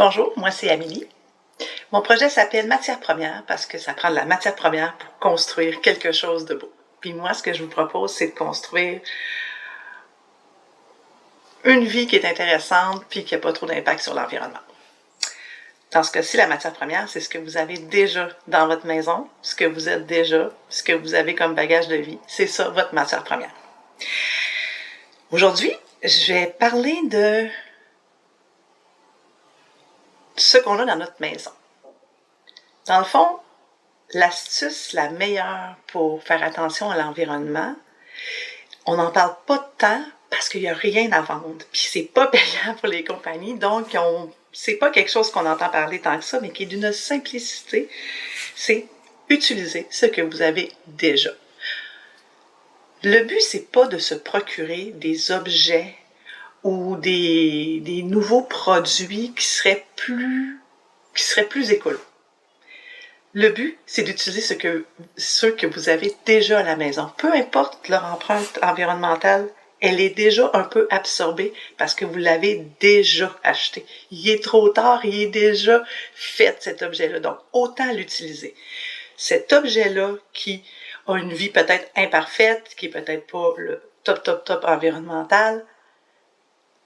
Bonjour, moi c'est Amélie. Mon projet s'appelle Matière première parce que ça prend de la matière première pour construire quelque chose de beau. Puis moi, ce que je vous propose, c'est de construire une vie qui est intéressante puis qui n'a pas trop d'impact sur l'environnement. Dans ce cas-ci, la matière première, c'est ce que vous avez déjà dans votre maison, ce que vous êtes déjà, ce que vous avez comme bagage de vie. C'est ça, votre matière première. Aujourd'hui, je vais parler de ce qu'on a dans notre maison. Dans le fond, l'astuce la meilleure pour faire attention à l'environnement, on n'en parle pas tant parce qu'il n'y a rien à vendre. Puis c'est pas payant pour les compagnies, donc c'est pas quelque chose qu'on entend parler tant que ça, mais qui est d'une simplicité. C'est utiliser ce que vous avez déjà. Le but, c'est pas de se procurer des objets ou des nouveaux produits qui seraient plus écolos. Le but, c'est d'utiliser ceux que vous avez déjà à la maison. Peu importe leur empreinte environnementale, elle est déjà un peu absorbée parce que vous l'avez déjà acheté. Il est trop tard, il est déjà fait cet objet-là. Donc, autant l'utiliser. Cet objet-là qui a une vie peut-être imparfaite, qui est peut-être pas le top environnemental,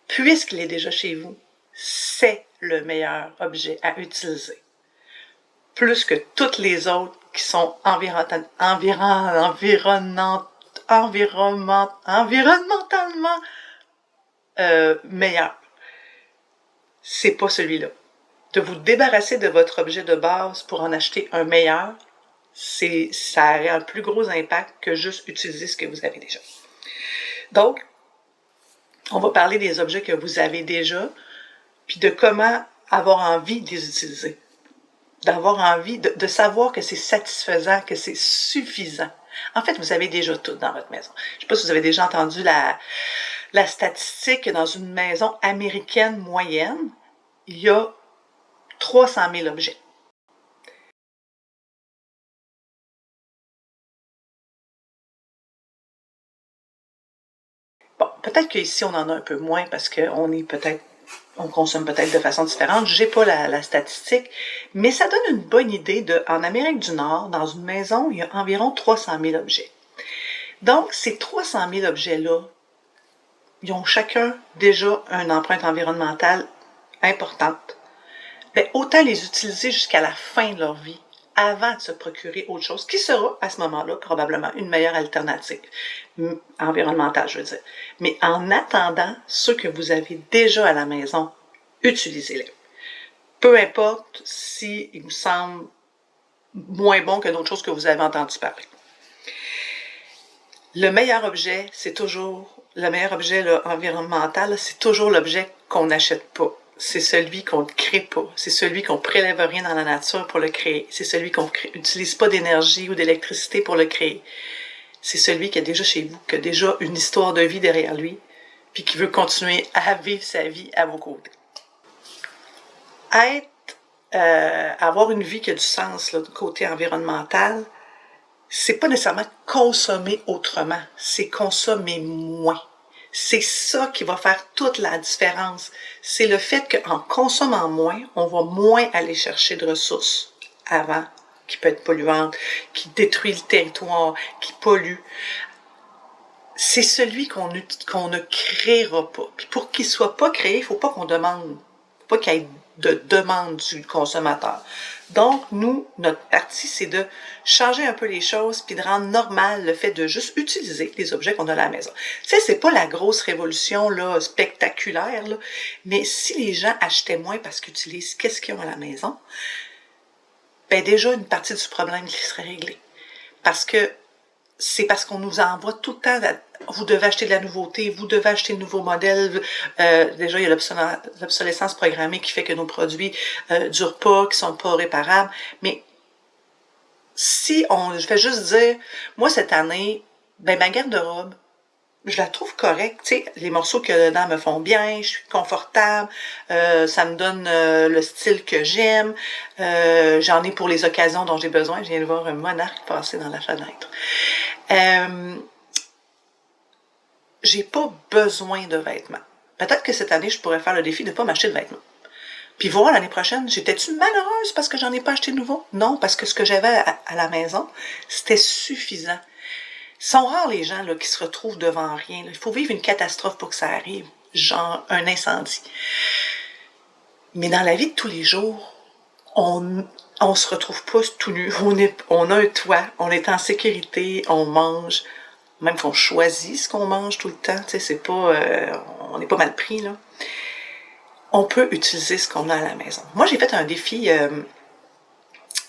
puisqu'il est déjà chez vous, c'est le meilleur objet à utiliser. Plus que toutes les autres qui sont environnementalement meilleurs. C'est pas celui-là. De vous débarrasser de votre objet de base pour en acheter un meilleur, ça a un plus gros impact que juste utiliser ce que vous avez déjà. Donc, on va parler des objets que vous avez déjà, puis de comment avoir envie de les utiliser. D'avoir envie de savoir que c'est satisfaisant, que c'est suffisant. En fait, vous avez déjà tout dans votre maison. Je ne sais pas si vous avez déjà entendu la statistique que dans une maison américaine moyenne, il y a 300 000 objets. Bon, peut-être qu'ici, on en a un peu moins parce on consomme peut-être de façon différente. J'ai pas la statistique, mais ça donne une bonne idée en Amérique du Nord, dans une maison, il y a environ 300 000 objets. Donc, ces 300 000 objets-là, ils ont chacun déjà une empreinte environnementale importante. Bien, autant les utiliser jusqu'à la fin de leur vie, avant de se procurer autre chose, qui sera à ce moment-là probablement une meilleure alternative environnementale, je veux dire. Mais en attendant, ceux que vous avez déjà à la maison, utilisez-les. Peu importe s'ils vous semblent moins bons que d'autres choses que vous avez entendu parler. Le meilleur objet, le meilleur objet là, environnemental, c'est toujours l'objet qu'on n'achète pas. C'est celui qu'on ne crée pas. C'est celui qu'on prélève rien dans la nature pour le créer. C'est celui qu'on n'utilise pas d'énergie ou d'électricité pour le créer. C'est celui qui est déjà chez vous, qui a déjà une histoire de vie derrière lui, puis qui veut continuer à vivre sa vie à vos côtés. Avoir une vie qui a du sens là, du côté environnemental, c'est pas nécessairement consommer autrement, c'est consommer moins. C'est ça qui va faire toute la différence. C'est le fait qu'en consommant moins, on va moins aller chercher de ressources avant, qui peut être polluante, qui détruit le territoire, qui pollue. C'est celui qu'on ne créera pas. Puis pour qu'il soit pas créé, il faut pas qu'on demande. Il faut pas qu'il y ait de demande du consommateur. Donc, nous, notre partie, c'est de changer un peu les choses puis de rendre normal le fait de juste utiliser les objets qu'on a à la maison. Tu sais, c'est pas la grosse révolution là, spectaculaire, là, mais si les gens achetaient moins parce qu'ils utilisent qu'est-ce qu'ils ont à la maison, ben déjà une partie du problème qui serait réglée. C'est parce qu'on nous envoie tout le temps, vous devez acheter de la nouveauté, vous devez acheter de nouveaux modèles. Déjà, il y a l'obsolescence programmée qui fait que nos produits durent pas, qui sont pas réparables. Mais si je vais juste dire, moi cette année, ben ma garde-robe, je la trouve correcte. Tu sais, les morceaux qu'il y a dedans me font bien, je suis confortable, ça me donne le style que j'aime. J'en ai pour les occasions dont j'ai besoin. Je viens de voir un monarque passer dans la fenêtre. J'ai pas besoin de vêtements. Peut-être que cette année, je pourrais faire le défi de ne pas m'acheter de vêtements. Puis voir l'année prochaine, j'étais-tu malheureuse parce que j'en ai pas acheté de nouveau? Non, parce que ce que j'avais à la maison, c'était suffisant. Ils sont rares les gens là, qui se retrouvent devant rien. Là. Il faut vivre une catastrophe pour que ça arrive, genre un incendie. Mais dans la vie de tous les jours, on se retrouve pas tout nu. On a un toit, on est en sécurité, on mange, même qu'on choisit ce qu'on mange tout le temps, tu sais, c'est pas, on n'est pas mal pris, là. On peut utiliser ce qu'on a à la maison. Moi, j'ai fait un défi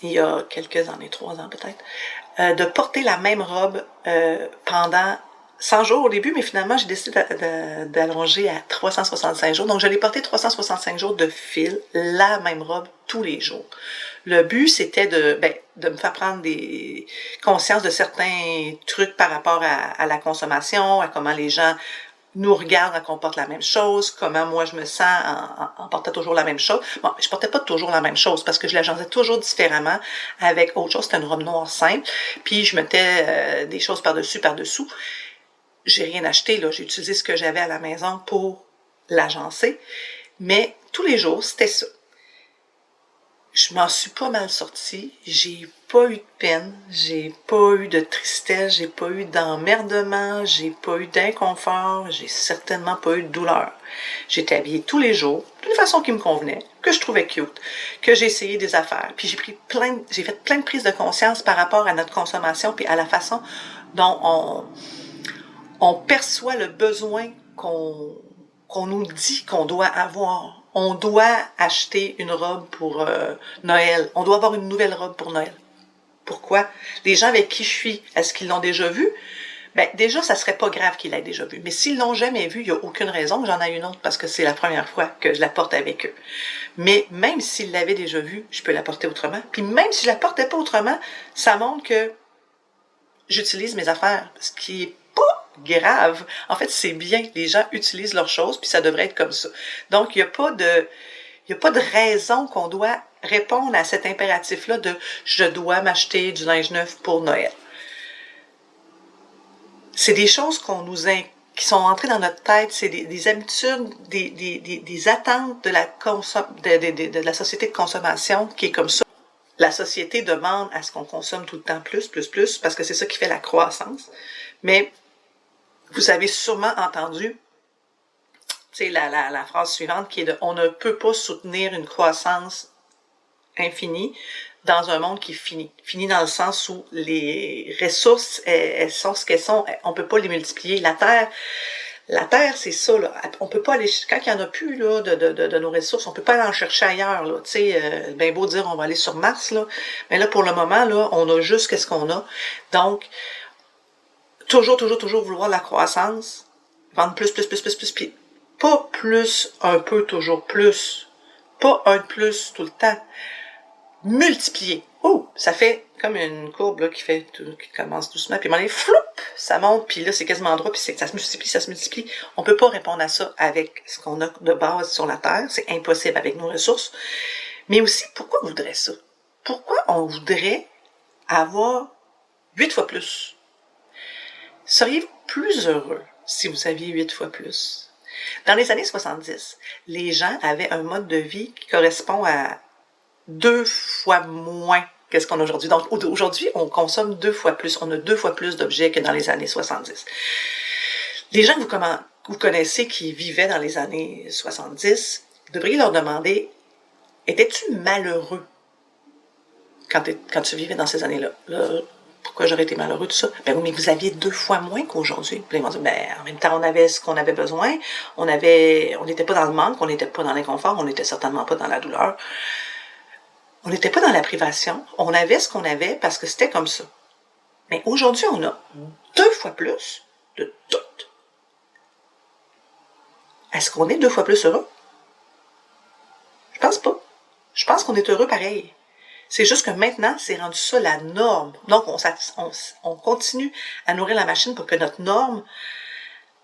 il y a quelques années, 3 ans peut-être, de porter la même robe pendant 100 jours au début, mais finalement, j'ai décidé d'allonger à 365 jours. Donc, je l'ai porté 365 jours de fil, la même robe tous les jours. Le but, c'était de me faire prendre des conscience de certains trucs par rapport à la consommation, à comment les gens nous regardent quand on porte la même chose, comment moi je me sens en portant toujours la même chose. Bon, je portais pas toujours la même chose parce que je l'agençais toujours différemment avec autre chose. C'était une robe noire simple, puis je mettais des choses par-dessous. J'ai rien acheté, là. J'ai utilisé ce que j'avais à la maison pour l'agencer. Mais tous les jours, c'était ça. Je m'en suis pas mal sortie. J'ai pas eu de peine. J'ai pas eu de tristesse. J'ai pas eu d'emmerdement. J'ai pas eu d'inconfort. J'ai certainement pas eu de douleur. J'étais habillée tous les jours, d'une façon qui me convenait, que je trouvais cute, que j'ai essayé des affaires. Puis j'ai fait plein de prises de conscience par rapport à notre consommation puis à la façon dont on perçoit le besoin qu'on nous dit qu'on doit avoir. On doit acheter une robe pour Noël. On doit avoir une nouvelle robe pour Noël. Pourquoi? Les gens avec qui je suis, est-ce qu'ils l'ont déjà vu? Ben, déjà, ça serait pas grave qu'ils l'aient déjà vu. Mais s'ils l'ont jamais vu, il n'y a aucune raison que j'en ai une autre parce que c'est la première fois que je la porte avec eux. Mais même s'ils l'avaient déjà vu, je peux la porter autrement. Puis même si je la portais pas autrement, ça montre que j'utilise mes affaires. Ce qui est pas grave. En fait, c'est bien. Les gens utilisent leurs choses, puis ça devrait être comme ça. Donc, il n'y a pas de raison qu'on doit répondre à cet impératif-là de « je dois m'acheter du linge neuf pour Noël ». C'est des choses qui sont entrées dans notre tête, c'est des habitudes, des attentes de la société de consommation qui est comme ça. La société demande à ce qu'on consomme tout le temps plus, parce que c'est ça qui fait la croissance. Mais vous avez sûrement entendu la phrase suivante qui est de « on ne peut pas soutenir une croissance infinie dans un monde qui finit. » Fini dans le sens où les ressources, elles sont ce qu'elles sont, on peut pas les multiplier. La Terre, c'est ça, là. On peut pas aller, quand il y en a plus, là, de nos ressources, on peut pas aller en chercher ailleurs, là. Tu sais, ben beau dire on va aller sur Mars, là. Mais là, pour le moment, là, on a juste qu'est-ce qu'on a. Donc, toujours vouloir la croissance, vendre plus, puis pas plus, un peu, toujours plus. Pas un de plus tout le temps. Multiplier. Oh, ça fait comme une courbe là, qui commence doucement, puis à un moment donné, floup, ça monte, puis là, c'est quasiment droit, puis ça se multiplie. On peut pas répondre à ça avec ce qu'on a de base sur la Terre. C'est impossible avec nos ressources. Mais aussi, pourquoi on voudrait ça? Pourquoi on voudrait avoir 8 fois plus? Seriez-vous plus heureux si vous aviez 8 fois plus? Dans les années 70, les gens avaient un mode de vie qui correspond à 2 fois moins que ce qu'on a aujourd'hui. Donc, aujourd'hui, on consomme 2 fois plus. On a 2 fois plus d'objets que dans les années 70. Les gens que vous connaissez qui vivaient dans les années 70, vous devriez leur demander, étais-tu malheureux quand tu vivais dans ces années-là? Pourquoi j'aurais été malheureux, tout ça? Ben oui, mais vous aviez 2 fois moins qu'aujourd'hui. Puis ils vont dire, ben, en même temps, on avait ce qu'on avait besoin. On n'était pas dans le manque, on n'était pas dans l'inconfort, on n'était certainement pas dans la douleur. On n'était pas dans la privation. On avait ce qu'on avait parce que c'était comme ça. Mais aujourd'hui, on a 2 fois plus de tout. Est-ce qu'on est 2 fois plus heureux? Je pense pas. Je pense qu'on est heureux pareil. C'est juste que maintenant, c'est rendu ça la norme. Donc, on continue à nourrir la machine pour que notre norme,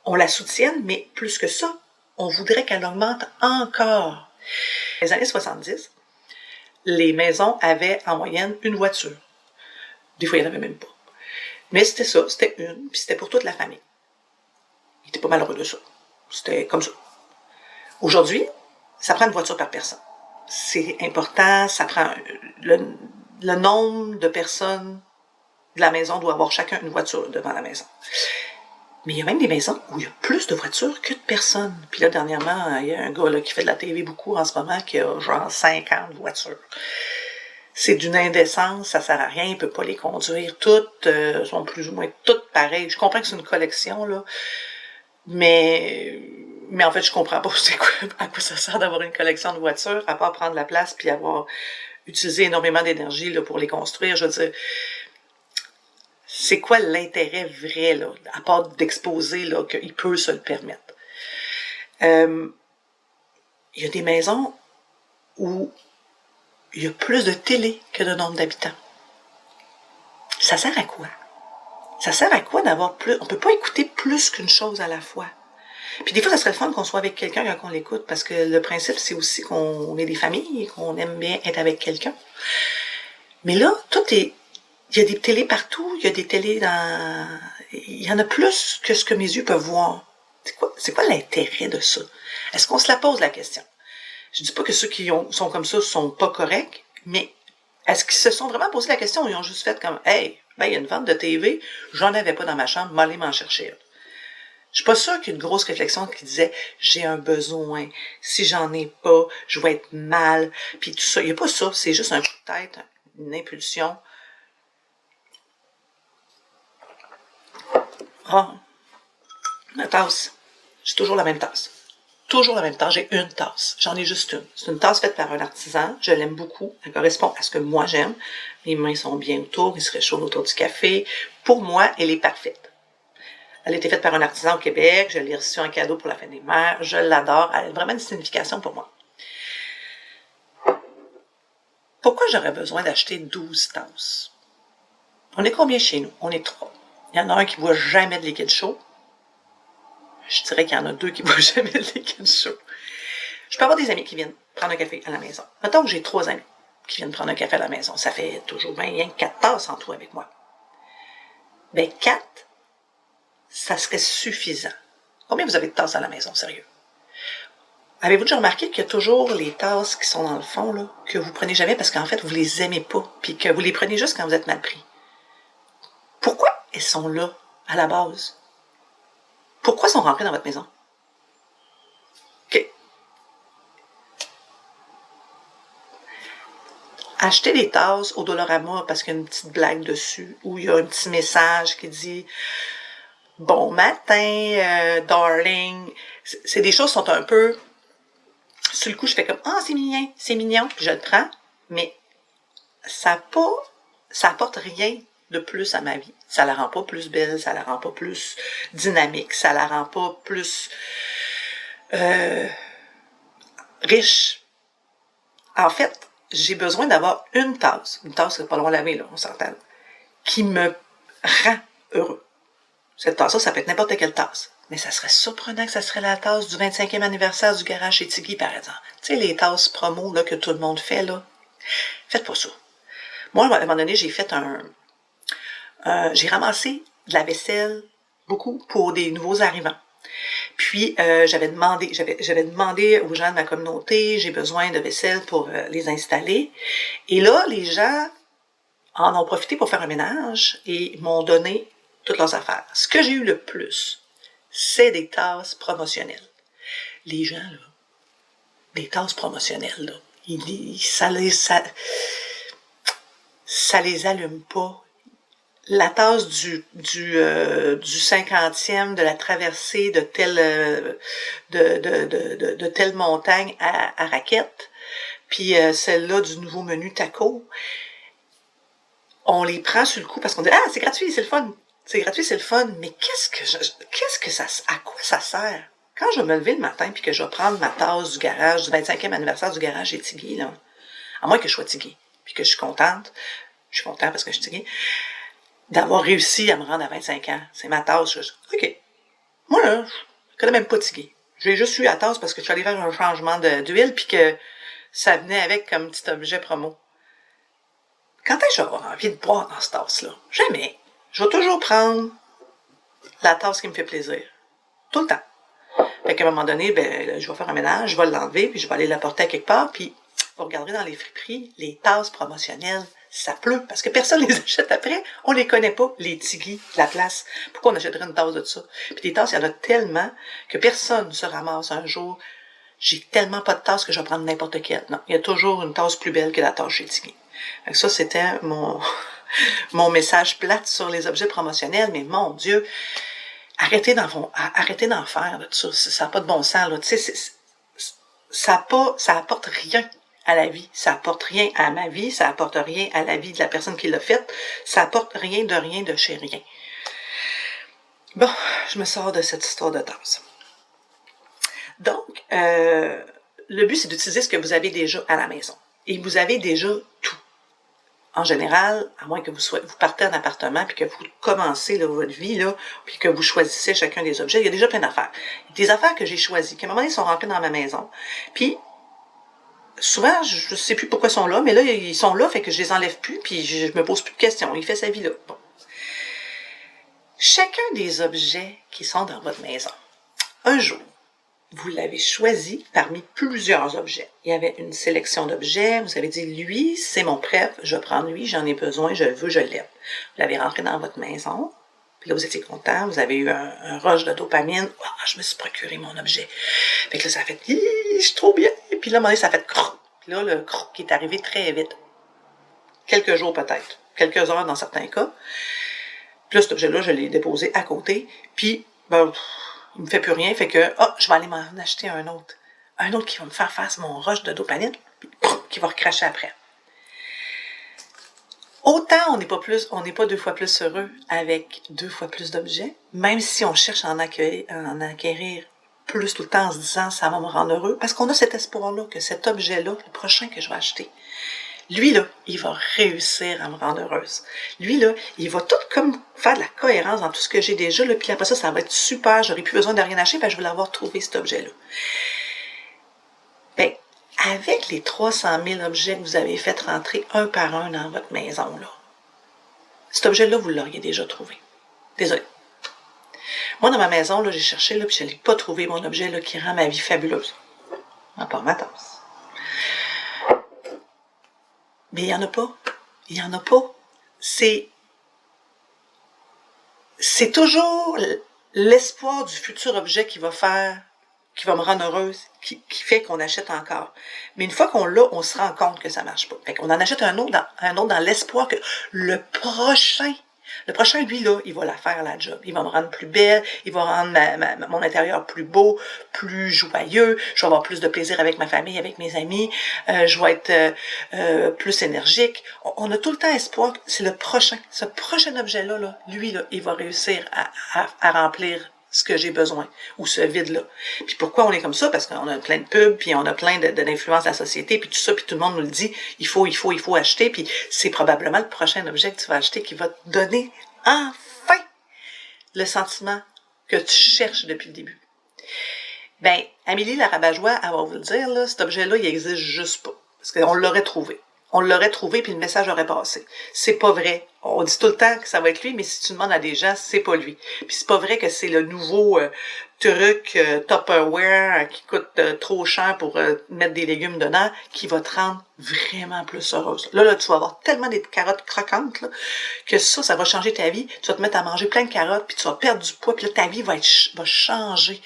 on la soutienne, mais plus que ça, on voudrait qu'elle augmente encore. Dans les années 70, les maisons avaient en moyenne une voiture. Des fois, il n'y en avait même pas. Mais c'était ça, c'était une, puis c'était pour toute la famille. Ils n'étaient pas malheureux de ça. C'était comme ça. Aujourd'hui, ça prend une voiture par personne. c'est important, ça prend le nombre de personnes de la maison doit avoir chacun une voiture devant la maison. Mais il y a même des maisons où il y a plus de voitures que de personnes. Puis là, dernièrement, il y a un gars là, qui fait de la TV beaucoup en ce moment qui a genre 50 voitures. C'est d'une indécence, ça sert à rien, il peut pas les conduire toutes, sont plus ou moins toutes pareilles. Je comprends que c'est une collection, là, mais en fait, je comprends pas à quoi ça sert d'avoir une collection de voitures, à part prendre la place puis avoir utilisé énormément d'énergie là, pour les construire. Je veux dire, c'est quoi l'intérêt vrai, là, à part d'exposer là, qu'il peut se le permettre? Il y a des maisons où il y a plus de télé que de nombre d'habitants. Ça sert à quoi? Ça sert à quoi d'avoir plus... On peut pas écouter plus qu'une chose à la fois. Puis des fois, ça serait le fun qu'on soit avec quelqu'un quand on l'écoute, parce que le principe, c'est aussi qu'on est des familles et qu'on aime bien être avec quelqu'un. Mais là, tout est... Il y a des télés partout, il y a des télés dans... Il y en a plus que ce que mes yeux peuvent voir. C'est quoi l'intérêt de ça? Est-ce qu'on se la pose la question? Je dis pas que ceux qui sont comme ça sont pas corrects, mais est-ce qu'ils se sont vraiment posé la question ou ils ont juste fait comme « Hey, ben, il y a une vente de TV, j'en avais pas dans ma chambre, m'aller m'en chercher. » Je suis pas sûre qu'il y ait une grosse réflexion qui disait « J'ai un besoin, si j'en ai pas, je vais être mal. » Puis tout ça, il y a pas ça, c'est juste un coup de tête, une impulsion. Ah, ma tasse, j'ai toujours la même tasse. Toujours la même tasse, j'ai une tasse. J'en ai juste une. C'est une tasse faite par un artisan, je l'aime beaucoup. Elle correspond à ce que moi j'aime. Mes mains sont bien autour, il se réchauffe autour du café. Pour moi, elle est parfaite. Elle a été faite par un artisan au Québec, je l'ai reçue en cadeau pour la fête des mères, je l'adore, elle a vraiment une signification pour moi. Pourquoi j'aurais besoin d'acheter 12 tasses? On est combien chez nous? On est 3. Il y en a un qui ne boit jamais de liquide chaud. Je dirais qu'il y en a 2 qui ne boivent jamais de liquide chaud. Je peux avoir des amis qui viennent prendre un café à la maison. Mettons que j'ai 3 amis qui viennent prendre un café à la maison. Ça fait toujours bien rien que 4 tasses en tout avec moi. Ben 4, ça serait suffisant. Combien vous avez de tasses à la maison, sérieux? Avez-vous déjà remarqué qu'il y a toujours les tasses qui sont dans le fond, là, que vous prenez jamais parce qu'en fait, vous les aimez pas, puis que vous les prenez juste quand vous êtes mal pris? Pourquoi elles sont là, à la base? Pourquoi elles sont rentrées dans votre maison? OK. Achetez des tasses au Dollarama parce qu'il y a une petite blague dessus, ou il y a un petit message qui dit « Bon matin, darling ». C'est des choses qui sont un peu... Sur le coup, je fais comme « Ah, c'est mignon », puis je le prends, mais ça apporte rien de plus à ma vie. Ça la rend pas plus belle, ça la rend pas plus dynamique, ça la rend pas plus riche. En fait, j'ai besoin d'avoir une tasse c'est pas loin laver, là, on s'entend, qui me rend heureux. Cette tasse-là, ça peut être n'importe quelle tasse. Mais ça serait surprenant que ça serait la tasse du 25e anniversaire du garage chez Tiggy, par exemple. Tu sais, les tasses promo là, que tout le monde fait, là. Faites pas ça. Moi, à un moment donné, j'ai fait j'ai ramassé de la vaisselle, beaucoup, pour des nouveaux arrivants. Puis, j'avais demandé aux gens de ma communauté, j'ai besoin de vaisselle pour les installer. Et là, les gens en ont profité pour faire un ménage et m'ont donné toutes leurs affaires. Ce que j'ai eu le plus, c'est des tasses promotionnelles. Les gens, là, des tasses promotionnelles, là, ça les allume pas. La tasse du 50e de la traversée de telle montagne à Raquette, puis celle-là du nouveau menu taco, on les prend sur le coup parce qu'on dit « Ah, c'est gratuit, c'est le fun! » C'est gratuit, c'est le fun, mais à quoi ça sert? Quand je vais me lever le matin puis que je vais prendre ma tasse du garage, du 25e anniversaire du garage chez Tiggy, là, à moins que je sois Tiggy, puis que je suis contente parce que je suis Tiggy, d'avoir réussi à me rendre à 25 ans. C'est ma tasse. OK. Moi, là, je connais même pas Tiggy. J'ai juste eu la tasse parce que je suis allée faire un changement d'huile puis que ça venait avec comme petit objet promo. Quand est-ce que je vais avoir envie de boire dans cette tasse-là? Jamais. Je vais toujours prendre la tasse qui me fait plaisir. Tout le temps. Fait qu'à un moment donné, ben, je vais faire un ménage, je vais l'enlever, puis je vais aller la porter à quelque part, puis vous regarderez dans les friperies, les tasses promotionnelles, ça pleut, parce que personne ne les achète après. On les connaît pas, les tigui de la place. Pourquoi on achèterait une tasse de ça? Puis des tasses, il y en a tellement que personne ne se ramasse un jour. J'ai tellement pas de tasse que je vais prendre n'importe quelle. Non, il y a toujours une tasse plus belle que la tasse chez Tigui. Ça, c'était mon message plate sur les objets promotionnels, mais mon Dieu, arrêtez d'en faire, là, ça n'a pas de bon sens, là. Tu sais, ça apporte rien à la vie, ça apporte rien à ma vie, ça apporte rien à la vie de la personne qui l'a faite, ça apporte rien de chez rien. Bon, je me sors de cette histoire de tasse. Donc, le but, c'est d'utiliser ce que vous avez déjà à la maison. Et vous avez déjà tout. En général, à moins que vous partez en appartement puis que vous commencez là, votre vie, là, puis que vous choisissez chacun des objets, il y a déjà plein d'affaires. Des affaires que j'ai choisies, qu'à un moment donné, sont rentrées dans ma maison. Puis, souvent, je ne sais plus pourquoi ils sont là, mais là, ils sont là, fait que je les enlève plus, puis je me pose plus de questions. Il fait sa vie là. Bon. Chacun des objets qui sont dans votre maison, un jour, vous l'avez choisi parmi plusieurs objets. Il y avait une sélection d'objets. Vous avez dit, lui, c'est mon préf, je vais prendre lui, j'en ai besoin, je le veux, je l'aime. Vous l'avez rentré dans votre maison. Puis là, vous étiez content. Vous avez eu un rush de dopamine. Oh, je me suis procuré mon objet. Fait que là, ça a fait, je suis trop bien. Et puis là, à un moment donné, ça a fait croc. Puis là, le croc qui est arrivé très vite. Quelques jours peut-être. Quelques heures dans certains cas. Puis là, cet objet-là, je l'ai déposé à côté. Puis, ben, il me fait plus rien, fait que, je vais aller m'en acheter un autre. Un autre qui va me faire face à mon rush de dopamine, puis qui va recracher après. Autant on n'est pas 2 fois plus heureux avec 2 fois plus d'objets, même si on cherche à en acquérir plus tout le temps en se disant ça va me rendre heureux, parce qu'on a cet espoir-là que cet objet-là, le prochain que je vais acheter, lui, là, il va réussir à me rendre heureuse. Lui, là, il va tout comme faire de la cohérence dans tout ce que j'ai déjà, là, puis après ça va être super, j'aurai plus besoin de rien acheter, parce que je vais l'avoir trouvé, cet objet-là. Bien, avec les 300 000 objets que vous avez fait rentrer un par un dans votre maison, là, cet objet-là, vous l'auriez déjà trouvé. Désolé. Moi, dans ma maison, là, j'ai cherché, là, puis je n'ai pas trouvé mon objet là, qui rend ma vie fabuleuse. À part ma tasse. Mais il n'y en a pas. Il n'y en a pas. C'est toujours l'espoir du futur objet qui va me rendre heureuse, qui fait qu'on achète encore. Mais une fois qu'on l'a, on se rend compte que ça marche pas. Fait qu'on en achète un autre dans l'espoir que le prochain, lui, là, il va la faire la job. Il va me rendre plus belle, il va rendre mon intérieur plus beau, plus joyeux, je vais avoir plus de plaisir avec ma famille, avec mes amis, je vais être plus énergique. On a tout le temps espoir que c'est le prochain. Ce prochain objet-là, là, lui, là, il va réussir à remplir ce que j'ai besoin, ou ce vide-là. Puis pourquoi on est comme ça? Parce qu'on a plein de pubs, puis on a plein d'influences de la société, puis tout ça, puis tout le monde nous le dit, il faut acheter, puis c'est probablement le prochain objet que tu vas acheter qui va te donner enfin le sentiment que tu cherches depuis le début. Ben, Amélie la Rabat-Joie, elle va vous le dire, là, cet objet-là, il existe juste pas. Parce qu'on l'aurait trouvé. On l'aurait trouvé, puis le message aurait passé. C'est pas vrai. On dit tout le temps que ça va être lui, mais si tu demandes à des gens, c'est pas lui. Puis c'est pas vrai que c'est le nouveau truc Tupperware qui coûte trop cher pour mettre des légumes dedans, qui va te rendre vraiment plus heureuse. Là, tu vas avoir tellement des carottes croquantes, là, que ça va changer ta vie. Tu vas te mettre à manger plein de carottes, puis tu vas perdre du poids, puis là, ta vie va changer.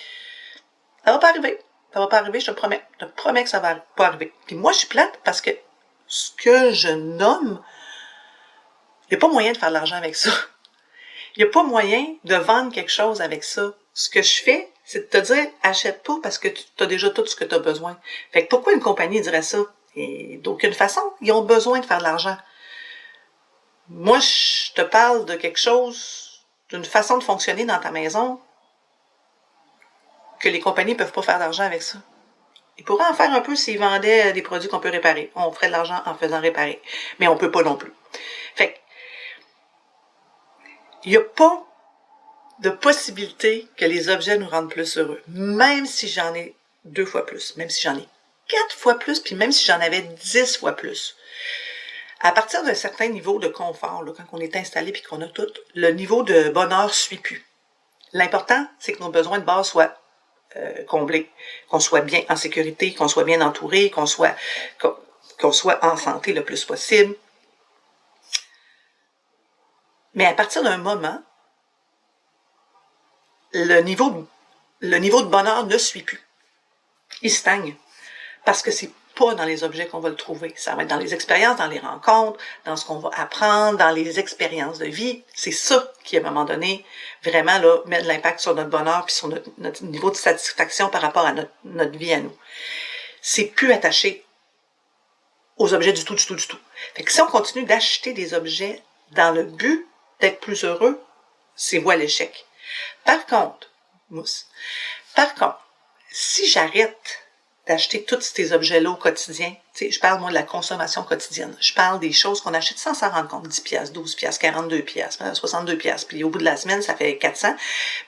Ça va pas arriver. Ça va pas arriver, je te promets. Je te promets que ça va pas arriver. Puis moi, je suis plate parce que ce que je nomme, il n'y a pas moyen de faire de l'argent avec ça. Il n'y a pas moyen de vendre quelque chose avec ça. Ce que je fais, c'est de te dire, achète pas parce que tu as déjà tout ce que tu as besoin. Fait que pourquoi une compagnie dirait ça? Et d'aucune façon, ils ont besoin de faire de l'argent. Moi, je te parle de quelque chose, d'une façon de fonctionner dans ta maison, que les compagnies ne peuvent pas faire d'argent avec ça. Ils pourraient en faire un peu s'ils vendaient des produits qu'on peut réparer. On ferait de l'argent en faisant réparer. Mais on peut pas non plus. Fait que, il n'y a pas de possibilité que les objets nous rendent plus heureux. Même si j'en ai 2 fois plus. Même si j'en ai 4 fois plus. Puis même si j'en avais 10 fois plus. À partir d'un certain niveau de confort, là, quand on est installé puis qu'on a tout, le niveau de bonheur suit plus. L'important, c'est que nos besoins de base soient comblés, qu'on soit bien en sécurité, qu'on soit bien entouré, qu'on soit qu'on soit en santé le plus possible. Mais à partir d'un moment, le niveau de bonheur ne suit plus. Il stagne. Parce que c'est pas dans les objets qu'on va le trouver. Ça va être dans les expériences, dans les rencontres, dans ce qu'on va apprendre, dans les expériences de vie. C'est ça qui, à un moment donné, vraiment là, met de l'impact sur notre bonheur puis sur notre niveau de satisfaction par rapport à notre vie à nous. C'est plus attaché aux objets du tout. Fait que si on continue d'acheter des objets dans le but d'être plus heureux, c'est voie à l'échec. Par contre, si j'arrête d'acheter tous ces objets-là au quotidien, tu sais, je parle moi de la consommation quotidienne, je parle des choses qu'on achète sans s'en rendre compte, 10 piastres, 12 piastres, 42 piastres, 62 piastres, puis au bout de la semaine, ça fait 400,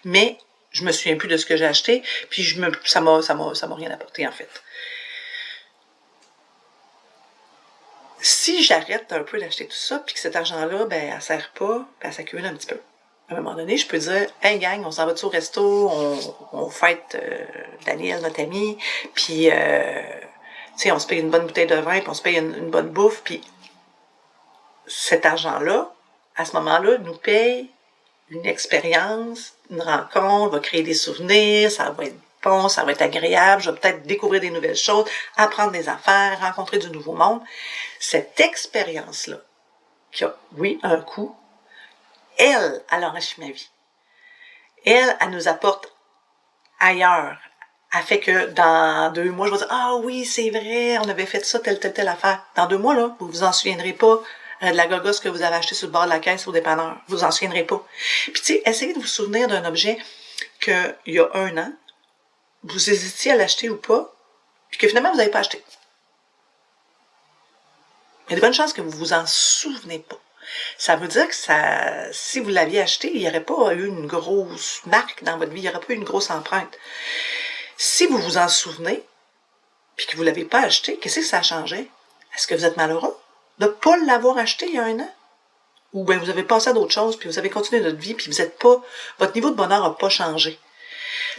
mais je me souviens plus de ce que j'ai acheté, puis ça m'a rien apporté en fait. Si j'arrête un peu d'acheter tout ça, puis que cet argent-là, ben, elle sert pas, ben, elle s'accumule un petit peu. À un moment donné, je peux dire, hey gang, on s'en va au resto, on fête Daniel, notre ami, puis, tu sais, on se paye une bonne bouteille de vin, puis on se paye une bonne bouffe, puis cet argent-là, à ce moment-là, nous paye une expérience, une rencontre, va créer des souvenirs, ça va être bon, ça va être agréable, je vais peut-être découvrir des nouvelles choses, apprendre des affaires, rencontrer du nouveau monde. Cette expérience-là, qui a, oui, un coût, elle enrichit ma vie. Elle nous apporte ailleurs. Elle fait que dans 2 mois, je vais dire, ah oui, c'est vrai, on avait fait ça, telle affaire. Dans 2 mois, là, vous vous en souviendrez pas de la gogosse que vous avez acheté sur le bord de la caisse au dépanneur. Vous vous en souviendrez pas. Puis tu sais, essayez de vous souvenir d'un objet qu'il y a 1 an, vous hésitiez à l'acheter ou pas, puis que finalement, vous n'avez pas acheté. Il y a de bonnes chances que vous vous en souvenez pas. Ça veut dire que si vous l'aviez acheté, il n'y aurait pas eu une grosse marque dans votre vie, il n'y aurait pas eu une grosse empreinte. Si vous vous en souvenez, puis que vous ne l'avez pas acheté, qu'est-ce que ça a changé? Est-ce que vous êtes malheureux de ne pas l'avoir acheté il y a 1 an? Ou bien vous avez passé à d'autres choses, puis vous avez continué votre vie, puis votre niveau de bonheur n'a pas changé.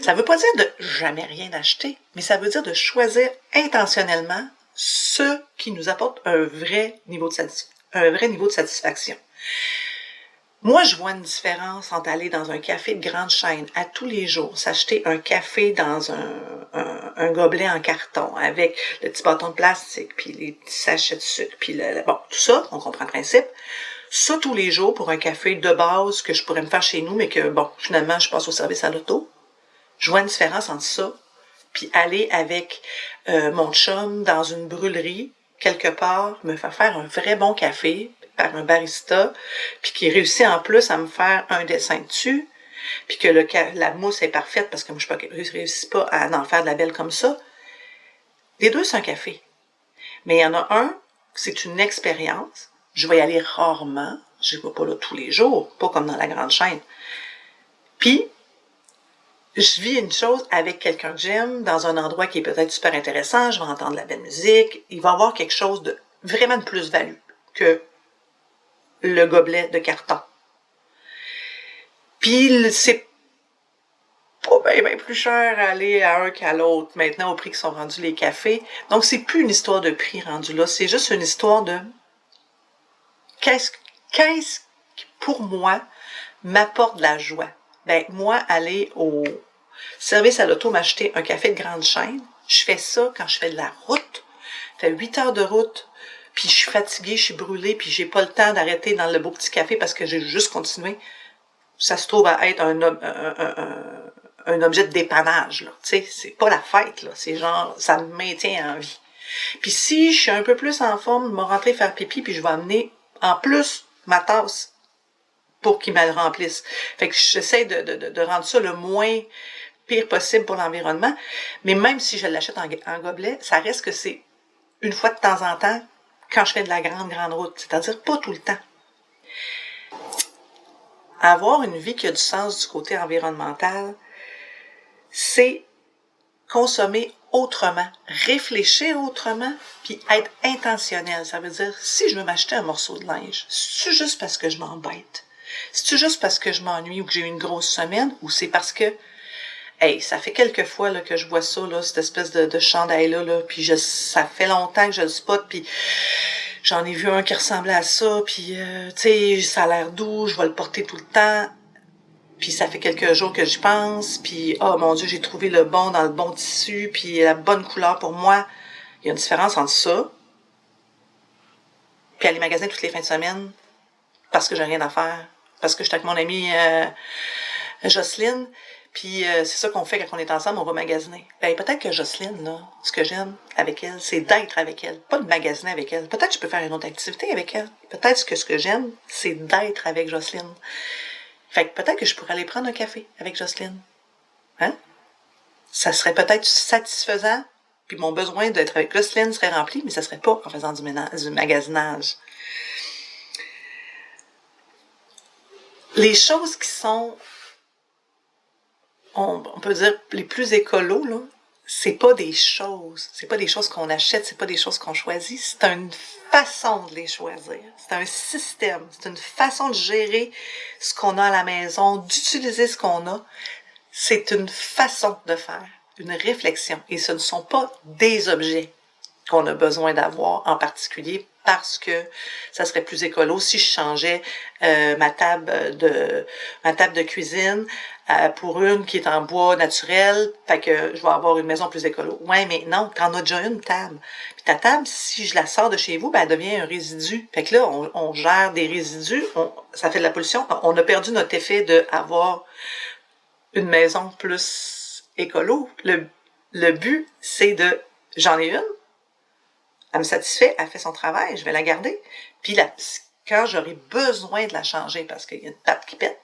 Ça ne veut pas dire de jamais rien acheter, mais ça veut dire de choisir intentionnellement ce qui nous apporte un vrai niveau de satisfaction. Moi, je vois une différence entre aller dans un café de grande chaîne à tous les jours, s'acheter un café dans un gobelet en carton avec le petit bâton de plastique, puis les petits sachets de sucre, puis bon, tout ça, on comprend le principe. Ça, tous les jours, pour un café de base que je pourrais me faire chez nous, mais que, bon, finalement, je passe au service à l'auto. Je vois une différence entre ça, puis aller avec mon chum dans une brûlerie, quelque part, me faire un vrai bon café par un barista, puis qui réussit en plus à me faire un dessin dessus, puis que la mousse est parfaite, parce que moi, je ne réussis pas à en faire de la belle comme ça. Les deux, c'est un café. Mais il y en a un, c'est une expérience. Je vais y aller rarement. Je ne vais pas là tous les jours, pas comme dans la grande chaîne. Puis, je vis une chose avec quelqu'un que j'aime, dans un endroit qui est peut-être super intéressant, je vais entendre de la belle musique, il va y avoir quelque chose de vraiment de plus-value que le gobelet de carton. Puis c'est pas bien plus cher à aller à un qu'à l'autre, maintenant au prix que sont rendus les cafés. Donc c'est plus une histoire de prix rendu là, c'est juste une histoire de qu'est-ce qui pour moi m'apporte de la joie. Ben moi, aller au service à l'auto m'acheter un café de grande chaîne, je fais ça quand je fais de la route. Je fais 8 heures de route, puis je suis fatiguée, je suis brûlée, puis j'ai pas le temps d'arrêter dans le beau petit café parce que j'ai juste continué. Ça se trouve à être un objet de dépannage, là. Tu sais, c'est pas la fête, là. C'est genre, ça me maintient en vie. Puis si je suis un peu plus en forme, je vais rentrer faire pipi, puis je vais amener en plus ma tasse pour qu'il me le remplisse. Fait que j'essaie de rendre ça le moins pire possible pour l'environnement. Mais même si je l'achète en gobelet, ça reste que c'est une fois de temps en temps quand je fais de la grande route. C'est-à-dire pas tout le temps. Avoir une vie qui a du sens du côté environnemental, c'est consommer autrement, réfléchir autrement, puis être intentionnel. Ça veut dire, si je veux m'acheter un morceau de linge, c'est juste parce que je m'embête? C'est juste parce que je m'ennuie ou que j'ai eu une grosse semaine, ou c'est parce que Hey, ça fait quelques fois là, que je vois ça, là, cette espèce de chandail-là, là, puis ça fait longtemps que je le spot, puis j'en ai vu un qui ressemblait à ça, puis tu sais, ça a l'air doux, je vais le porter tout le temps. Puis ça fait quelques jours que j'y pense, puis oh mon Dieu, j'ai trouvé le bon dans le bon tissu, puis la bonne couleur pour moi. Il y a une différence entre ça, puis aller magasiner toutes les fins de semaine, parce que j'ai rien à faire, parce que je suis avec mon amie Jocelyne, puis c'est ça qu'on fait quand on est ensemble, on va magasiner. Ben peut-être que Jocelyne, là, ce que j'aime avec elle, c'est d'être avec elle, pas de magasiner avec elle. Peut-être que je peux faire une autre activité avec elle. Peut-être que ce que j'aime, c'est d'être avec Jocelyne. Fait que peut-être que je pourrais aller prendre un café avec Jocelyne. Hein? Ça serait peut-être satisfaisant, puis mon besoin d'être avec Jocelyne serait rempli, mais ça serait pas en faisant du magasinage. Les choses qui sont, on peut dire, les plus écolos, là, c'est pas des choses qu'on achète, c'est pas des choses qu'on choisit, c'est une façon de les choisir. C'est un système, c'est une façon de gérer ce qu'on a à la maison, d'utiliser ce qu'on a. C'est une façon de faire, une réflexion. Et ce ne sont pas des objets qu'on a besoin d'avoir en particulier parce que ça serait plus écolo si je changeais ma table de cuisine pour une qui est en bois naturel, fait que je vais avoir une maison plus écolo. Ouais, mais non, t'en as déjà une table. Puis ta table, si je la sors de chez vous, ben elle devient un résidu. Fait que là, on gère des résidus, ça fait de la pollution. On a perdu notre effet d'avoir une maison plus écolo. Le but, c'est j'en ai une, elle me satisfait, elle fait son travail, je vais la garder. Puis quand j'aurai besoin de la changer parce qu'il y a une patte qui pète,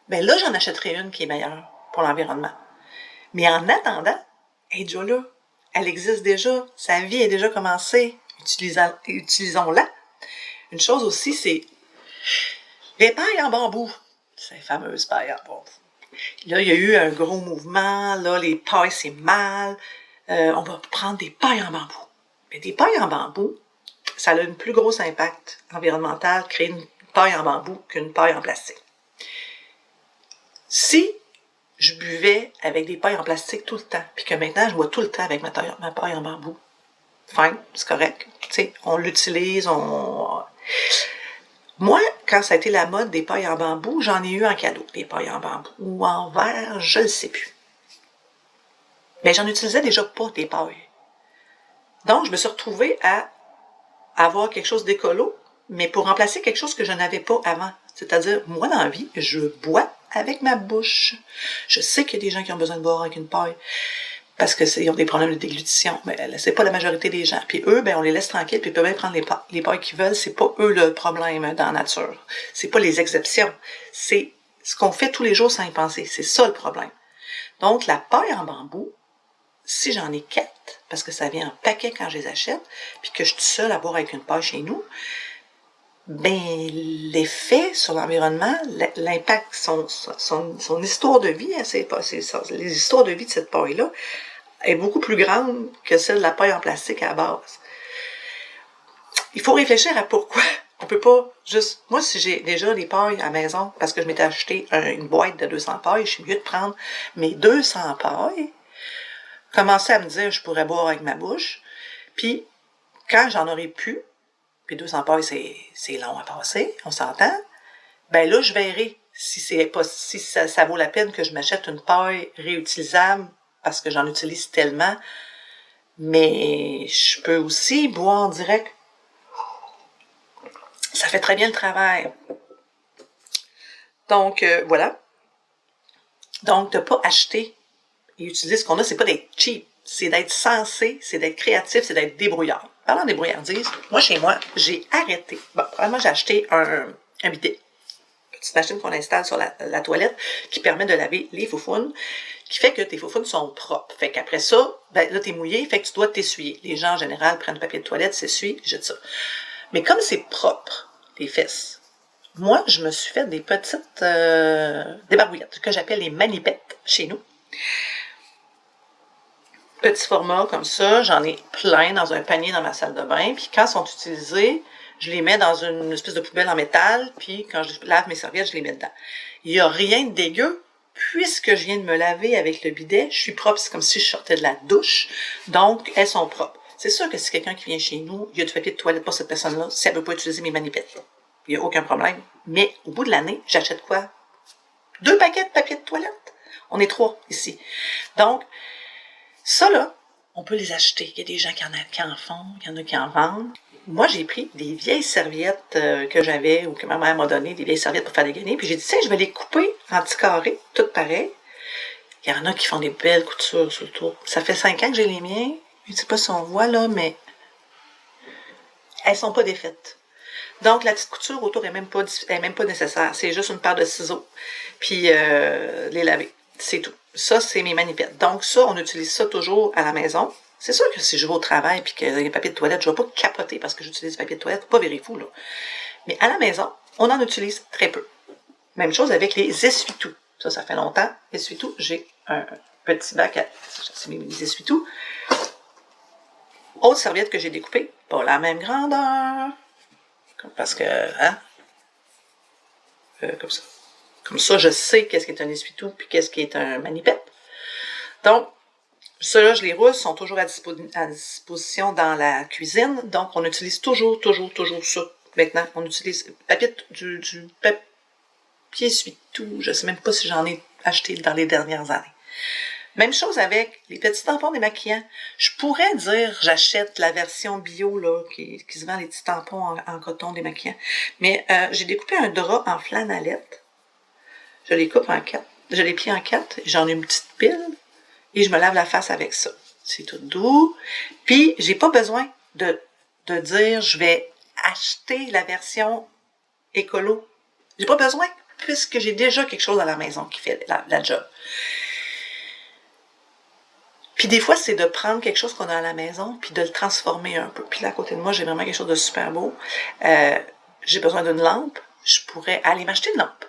ben là, j'en achèterai une qui est meilleure pour l'environnement. Mais en attendant, elle est déjà là. Elle existe déjà. Sa vie est déjà commencée. Utilisons-la. Une chose aussi, c'est les pailles en bambou. Ces fameuses pailles en bambou. Là, il y a eu un gros mouvement. Là, les pailles, c'est mal. On va prendre des pailles en bambou. Mais des pailles en bambou, ça a un plus gros impact environnemental créer une paille en bambou qu'une paille en plastique. Si je buvais avec des pailles en plastique tout le temps, puis que maintenant je bois tout le temps avec ma paille en bambou, fine, c'est correct. T'sais, on l'utilise, Moi, quand ça a été la mode des pailles en bambou, j'en ai eu en cadeau, des pailles en bambou. Ou en verre, je ne sais plus. Mais j'en utilisais déjà pas des pailles. Donc, je me suis retrouvée à avoir quelque chose d'écolo, mais pour remplacer quelque chose que je n'avais pas avant. C'est-à-dire, moi, dans la vie, je bois avec ma bouche. Je sais qu'il y a des gens qui ont besoin de boire avec une paille parce qu'ils ont des problèmes de déglutition, mais c'est pas la majorité des gens. Puis eux, ben on les laisse tranquilles, puis ils peuvent même prendre les pailles qu'ils veulent. C'est pas eux le problème dans la nature. C'est pas les exceptions. C'est ce qu'on fait tous les jours sans y penser. C'est ça le problème. Donc, la paille en bambou, si j'en ai 4, parce que ça vient en paquet quand je les achète, puis que je suis seule à boire avec une paille chez nous, ben l'effet sur l'environnement, l'impact, son histoire de vie, les histoires de vie de cette paille-là, est beaucoup plus grande que celle de la paille en plastique à la base. Il faut réfléchir à pourquoi. On peut pas juste... Moi, si j'ai déjà des pailles à la maison, parce que je m'étais acheté une boîte de 200 pailles, je suis mieux de prendre mes 200 pailles, commencer à me dire je pourrais boire avec ma bouche, puis quand j'en aurai plus, puis 200 pailles, c'est long à passer, on s'entend, ben là, je verrai si ça vaut la peine que je m'achète une paille réutilisable parce que j'en utilise tellement. Mais je peux aussi boire en direct. Ça fait très bien le travail. Donc, voilà. Donc, de ne pas acheter et utiliser ce qu'on a, c'est pas d'être cheap. C'est d'être sensé, c'est d'être créatif, c'est d'être débrouillard. Parlant de débrouillardise, moi, chez moi, j'ai arrêté. Bon, premièrement, j'ai acheté un bidet. Petite machine qu'on installe sur la toilette qui permet de laver les foufounes, qui fait que tes foufounes sont propres. Fait qu'après ça, ben là, t'es mouillé, fait que tu dois t'essuyer. Les gens, en général, prennent du papier de toilette, s'essuient, jettent ça. Mais comme c'est propre, les fesses, moi, je me suis fait des petites débarbouillettes que j'appelle les manipettes chez nous. Petit format comme ça, j'en ai plein dans un panier dans ma salle de bain. Puis quand ils sont utilisés, je les mets dans une espèce de poubelle en métal. Puis quand je lave mes serviettes, je les mets dedans. Il n'y a rien de dégueu. puisque je viens de me laver avec le bidet, je suis propre, c'est comme si je sortais de la douche, donc elles sont propres. C'est sûr que si quelqu'un qui vient chez nous, il y a du papier de toilette pour cette personne-là, si elle ne veut pas utiliser mes manipettes, il n'y a aucun problème. Mais au bout de l'année, j'achète quoi? 2 paquets de papier de toilette. On est 3 ici. Donc, ça là, on peut les acheter. Il y a des gens qui en font, il y en a qui en vendent. Moi, j'ai pris des vieilles serviettes que j'avais ou que ma mère m'a donné, des vieilles serviettes pour faire des guenilles, puis j'ai dit, tiens, je vais les couper en petits carrés, toutes pareilles. Il y en a qui font des belles coutures sur le tour. Ça fait 5 ans que j'ai les miens. Je ne sais pas si on voit là, mais elles sont pas défaites. Donc, la petite couture autour est même pas nécessaire. C'est juste une paire de ciseaux. Puis, les laver. C'est tout. Ça, c'est mes manipettes. Donc, ça, on utilise ça toujours à la maison. C'est sûr que si je vais au travail et qu'il y a des papiers de toilette, je ne vais pas capoter parce que j'utilise du papier de toilette. Pas vérifier fou, là. Mais à la maison, on en utilise très peu. Même chose avec les essuie-tout. Ça fait longtemps. Essuie-tout, j'ai un petit bac à... C'est mes essuie-tout. Autre serviette que j'ai découpée. Pas la même grandeur. Parce que, hein? Comme ça. Comme ça, je sais qu'est-ce qui est un essuie-tout puis qu'est-ce qui est un manipette. Donc, ceux-là, je les roule, sont toujours à disposition dans la cuisine. Donc, on utilise toujours ça. Maintenant, on utilise du papier essuie-tout. Je ne sais même pas si j'en ai acheté dans les dernières années. Même chose avec les petits tampons démaquillants. Je pourrais dire j'achète la version bio là, qui se vend les petits tampons en coton démaquillant. Mais j'ai découpé un drap en flanellette. Je les coupe en 4. Je les plie en 4. J'en ai une petite pile. Et je me lave la face avec ça. C'est tout doux. Puis, j'ai pas besoin de dire je vais acheter la version écolo. J'ai pas besoin, puisque j'ai déjà quelque chose à la maison qui fait la job. Puis des fois, c'est de prendre quelque chose qu'on a à la maison, puis de le transformer un peu. Puis là, à côté de moi, j'ai vraiment quelque chose de super beau. J'ai besoin d'une lampe. Je pourrais aller m'acheter une lampe.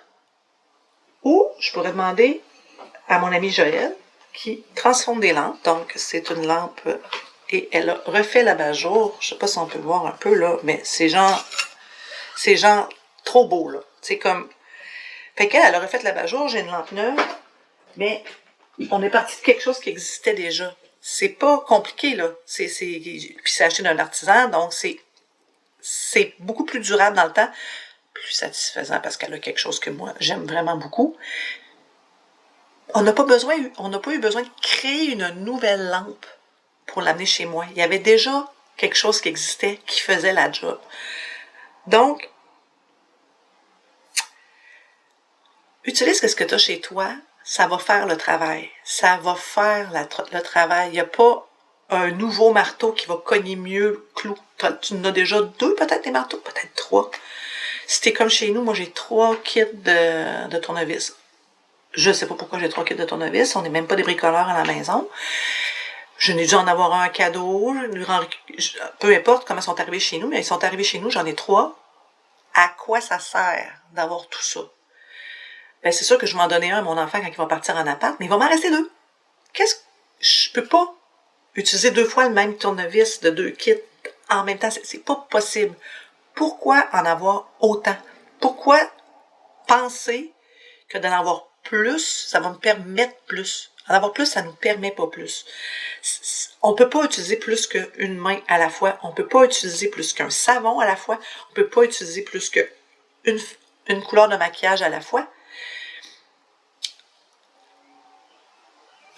Ou je pourrais demander à mon ami Joël, qui transforme des lampes. Donc, c'est une lampe et elle a refait l'abat-jour. Je sais pas si on peut le voir un peu, là, mais c'est genre trop beau, là. C'est comme... Fait qu'elle, elle a refait l'abat-jour, j'ai une lampe neuve, mais on est parti de quelque chose qui existait déjà. C'est pas compliqué, là. Puis c'est acheté d'un artisan, donc c'est beaucoup plus durable dans le temps, plus satisfaisant parce qu'elle a quelque chose que moi, j'aime vraiment beaucoup. On n'a pas eu besoin de créer une nouvelle lampe pour l'amener chez moi. Il y avait déjà quelque chose qui existait, qui faisait la job. Donc, utilise ce que tu as chez toi, ça va faire le travail. Ça va faire le travail. Il n'y a pas un nouveau marteau qui va cogner mieux clou. Tu en as déjà 2 peut-être des marteaux, peut-être 3. Si t'es comme chez nous, moi j'ai 3 kits de tournevis. Je sais pas pourquoi j'ai 3 kits de tournevis, on n'est même pas des bricoleurs à la maison. Je n'ai dû en avoir un cadeau, peu importe comment ils sont arrivés chez nous, mais ils sont arrivés chez nous, j'en ai 3. À quoi ça sert d'avoir tout ça? Ben, c'est sûr que je vais m'en donner un à mon enfant quand il va partir en appart, mais il va m'en rester 2. Je peux pas utiliser 2 fois le même tournevis de 2 kits en même temps, c'est pas possible. Pourquoi en avoir autant? Pourquoi penser que d'en avoir plus, ça va me permettre plus? En avoir plus, ça ne nous permet pas plus. On peut pas utiliser plus qu'une main à la fois. On peut pas utiliser plus qu'un savon à la fois. On peut pas utiliser plus qu'une couleur de maquillage à la fois.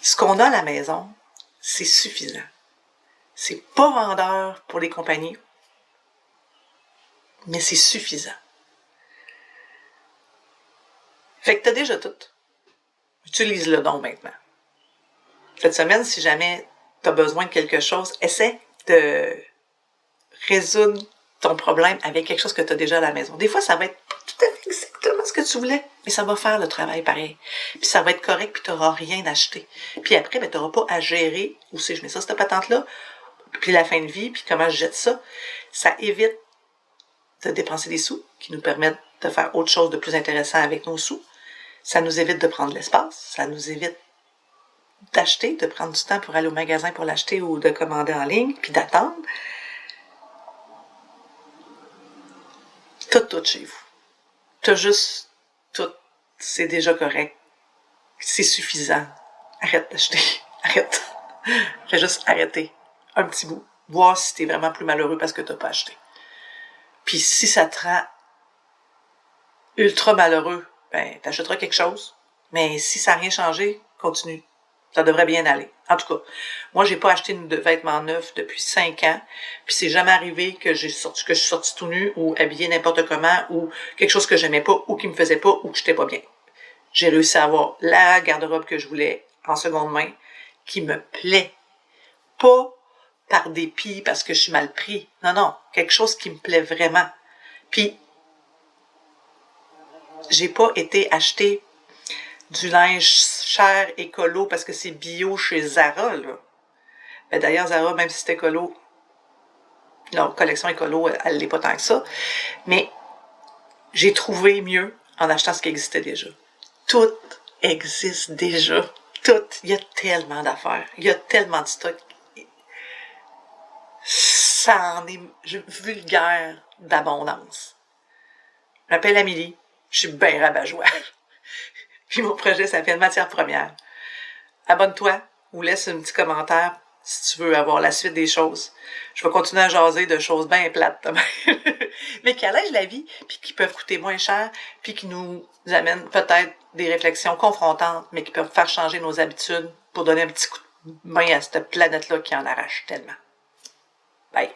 Ce qu'on a à la maison, c'est suffisant. C'est pas vendeur pour les compagnies, mais c'est suffisant. Fait que t'as déjà tout. Utilise-le donc maintenant. Cette semaine, si jamais tu as besoin de quelque chose, essaie de résoudre ton problème avec quelque chose que tu as déjà à la maison. Des fois, ça va être tout à fait exactement ce que tu voulais, mais ça va faire le travail pareil. Puis ça va être correct, puis tu n'auras rien acheté. Puis après, ben, tu n'auras pas à gérer où c'est je mets ça, cette patente-là, puis la fin de vie, puis comment je jette ça. Ça évite de dépenser des sous qui nous permettent de faire autre chose de plus intéressant avec nos sous. Ça nous évite de prendre l'espace, ça nous évite d'acheter, de prendre du temps pour aller au magasin pour l'acheter ou de commander en ligne, puis d'attendre. Tout chez vous. T'as juste tout. C'est déjà correct. c'est suffisant. Arrête d'acheter. Arrête. Fais juste arrêter un petit bout. Voir si t'es vraiment plus malheureux parce que t'as pas acheté. Puis si ça te rend ultra malheureux, ben t'achèteras quelque chose. Mais si ça n'a rien changé, continue. Ça devrait bien aller. En tout cas, moi, j'ai pas acheté de vêtements neufs depuis 5 ans. Puis c'est jamais arrivé que je suis sortie tout nu ou habillée n'importe comment ou quelque chose que j'aimais pas ou qui me faisait pas ou que j'étais pas bien. J'ai réussi à avoir la garde-robe que je voulais en seconde main qui me plaît. Pas par dépit parce que je suis mal pris. Non, non. Quelque chose qui me plaît vraiment. Puis, j'ai pas été acheter du linge cher écolo parce que c'est bio chez Zara, là. Ben d'ailleurs, Zara, même si c'est écolo, leur collection écolo, elle l'est pas tant que ça. Mais j'ai trouvé mieux en achetant ce qui existait déjà. Tout existe déjà. Tout. Il y a tellement d'affaires. Il y a tellement de stock. Ça en est vulgaire d'abondance. Je m'appelle Amélie. Je suis bien rabat-joie. Puis mon projet s'appelle Matière première. Abonne-toi ou laisse un petit commentaire si tu veux avoir la suite des choses. Je vais continuer à jaser de choses bien plates, mais qui allègent la vie, puis qui peuvent coûter moins cher, puis qui nous amènent peut-être des réflexions confrontantes, mais qui peuvent faire changer nos habitudes pour donner un petit coup de main à cette planète-là qui en arrache tellement. Bye!